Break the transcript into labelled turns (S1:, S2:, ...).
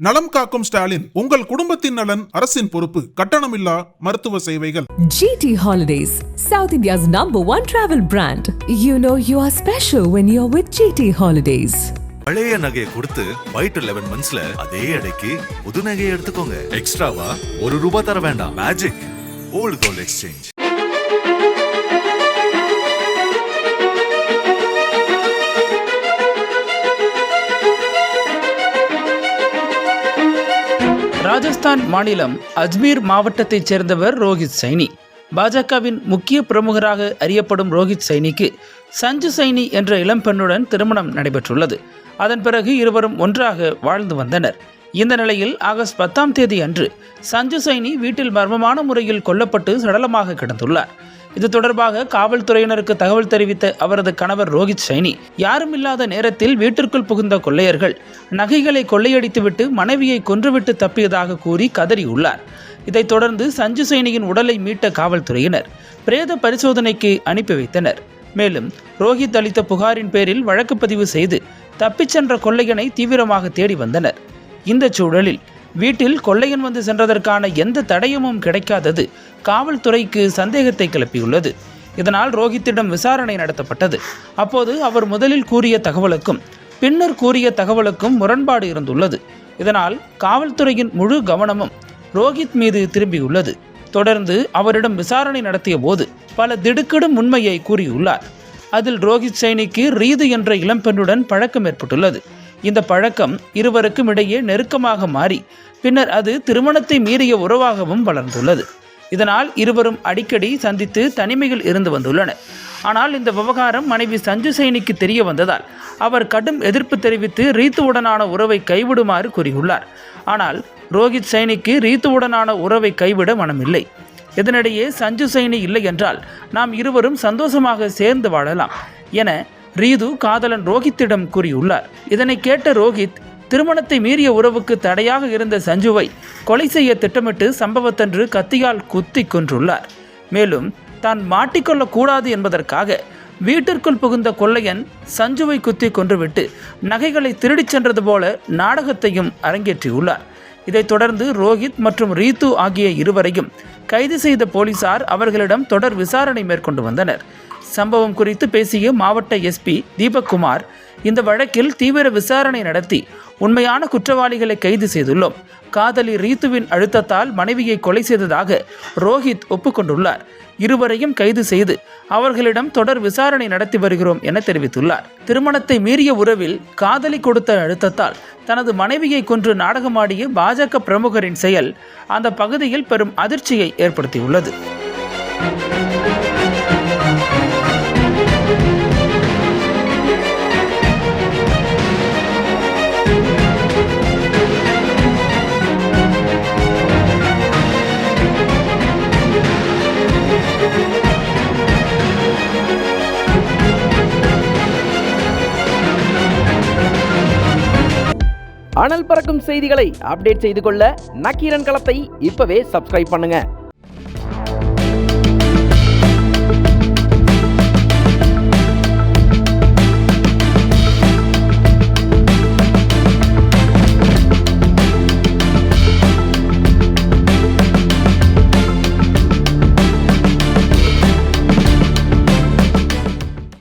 S1: நலம் காக்கும் ஸ்டாலின், உங்கள் குடும்பத்தின் நலன் அரசின் பொறுப்பு. கட்டணமில்லா மருத்துவ சேவைகள்.
S2: GT Holidays, South India's #1 travel brand. You know you are special when you're with GT Holidays.
S3: பழைய நகையை கொடுத்து வைட் 11 மந்த்ஸ்ல அதே அடைக்கு புது நகையை எடுத்துக்கோங்க. எக்ஸ்ட்ராவா ₹1 தர வேண்டாம். Magic old gold exchange.
S4: Rajasthan மாநிலம் அஜ்மீர் மாவட்டத்தைச் சேர்ந்தவர் ரோஹித் சைனி. பாஜகவின் முக்கிய பிரமுகராக அறியப்படும் ரோஹித் சைனிக்கு சஞ்சு சைனி என்ற இளம்பெண்ணுடன் திருமணம் நடைபெற்றுள்ளது. அதன் பிறகு இருவரும் ஒன்றாக வாழ்ந்து வந்தனர். இந்த நிலையில் ஆகஸ்ட் 10ஆம் தேதி அன்று சஞ்சு சைனி வீட்டில் மர்மமான முறையில் கொல்லப்பட்டு சடலமாக கிடந்துள்ளார். இது தொடர்பாக காவல்துறையினருக்கு தகவல் தெரிவித்த அவரது கணவர் ரோஹித் சைனி, யாரும் இல்லாத நேரத்தில் வீட்டிற்குள் புகுந்த கொள்ளையர்கள் நகைகளை கொள்ளையடித்துவிட்டு மனைவியை கொன்றுவிட்டு தப்பியதாக கூறி கதறியுள்ளார். இதைத் தொடர்ந்து சஞ்சு சைனியின் உடலை மீட்ட காவல்துறையினர் பிரேத பரிசோதனைக்கு அனுப்பி வைத்தனர். மேலும் ரோஹித் அளித்த புகாரின் பேரில் வழக்கு பதிவு செய்து தப்பிச் சென்ற கொள்ளையனை தீவிரமாக தேடி வந்தனர். இந்த சூழலில் வீட்டில் கொள்ளையன் வந்து சென்றதற்கான எந்த தடயமும் கிடைக்காதது காவல்துறைக்கு சந்தேகத்தை கிளப்பியுள்ளது. இதனால் ரோஹித்திடம் விசாரணை நடத்தப்பட்டது. அப்போது அவர் முதலில் கூறிய தகவலுக்கும் பின்னர் கூறிய தகவலுக்கும் முரண்பாடு இருந்துள்ளது. இதனால் காவல்துறையின் முழு கவனமும் ரோஹித் மீது திரும்பியுள்ளது. தொடர்ந்து அவரிடம் விசாரணை நடத்திய போது பல திடுக்கிடும் உண்மையை கூறியுள்ளார். அதில் ரோஹித் சைனிக்கு ரீது என்ற இளம்பெண்ணுடன் பழக்கம் ஏற்பட்டுள்ளது. இந்த பழக்கம் இருவருக்கும் இடையே நெருக்கமாக மாறி பின்னர் அது திருமணத்தை மீறிய உறவாகவும் வளர்ந்துள்ளது. இதனால் இருவரும் அடிக்கடி சந்தித்து தனிமையில் இருந்து வந்துள்ளனர். ஆனால் இந்த விவகாரம் மனைவி சஞ்சு சைனிக்கு தெரிய வந்ததால் அவர் கடும் எதிர்ப்பு தெரிவித்து ரீத்துவுடனான உறவை கைவிடுமாறு கூறியுள்ளார். ஆனால் ரோஹித் சைனிக்கு ரீத்துவுடனான உறவை கைவிட மனமில்லை. இதனிடையே சஞ்சு சைனி இல்லை என்றால் நாம் இருவரும் சந்தோஷமாக சேர்ந்து வாழலாம் என ரீது காதலன் ரோஹித்திடம் கூறியுள்ளார். இதனை கேட்ட ரோஹித் திருமணத்தை மீறிய உறவுக்கு தடையாக இருந்த சஞ்சுவை கொலை செய்ய திட்டமிட்டு சம்பவத்தன்று கத்தியால் குத்தி கொன்றுள்ளார். மேலும் தான் மாட்டிக்கொள்ளக்கூடாது என்பதற்காக வீட்டிற்குள் புகுந்த கொள்ளையன் சஞ்சுவை குத்தி கொன்றுவிட்டு நகைகளை திருடிச் சென்றது போல நாடகத்தையும் அரங்கேற்றியுள்ளார். இதைத் தொடர்ந்து ரோஹித் மற்றும் ரீது ஆகிய இருவரையும் கைது செய்த போலீசார் அவர்களிடம் தொடர் விசாரணை மேற்கொண்டு வந்தனர். சம்பவம் குறித்து பேசிய மாவட்ட எஸ்பி தீபக்குமார், இந்த வழக்கில் தீவிர விசாரணை நடத்தி உண்மையான குற்றவாளிகளை கைது செய்துள்ளோம். காதலி ரீத்துவின் அழுத்தத்தால் மனைவியை கொலை செய்ததாக ரோஹித் ஒப்புக்கொண்டுள்ளார். இருவரையும் கைது செய்து அவர்களிடம் தொடர் விசாரணை நடத்தி வருகிறோம் என தெரிவித்துள்ளார். திருமணத்தை மீறிய உறவில் காதலி கொடுத்த அழுத்தத்தால் தனது மனைவியை கொன்று நாடகமாடிய பாஜக பிரமுகரின் செயல் அந்த பகுதியில் பெரும் அதிர்ச்சியை ஏற்படுத்தியுள்ளது.
S5: அனல் பறக்கும் செய்திகளை அப்டேட் செய்து கொள்ள நக்கீரன் களத்தை இப்பவே சப்ஸ்கிரைப் பண்ணுங்க.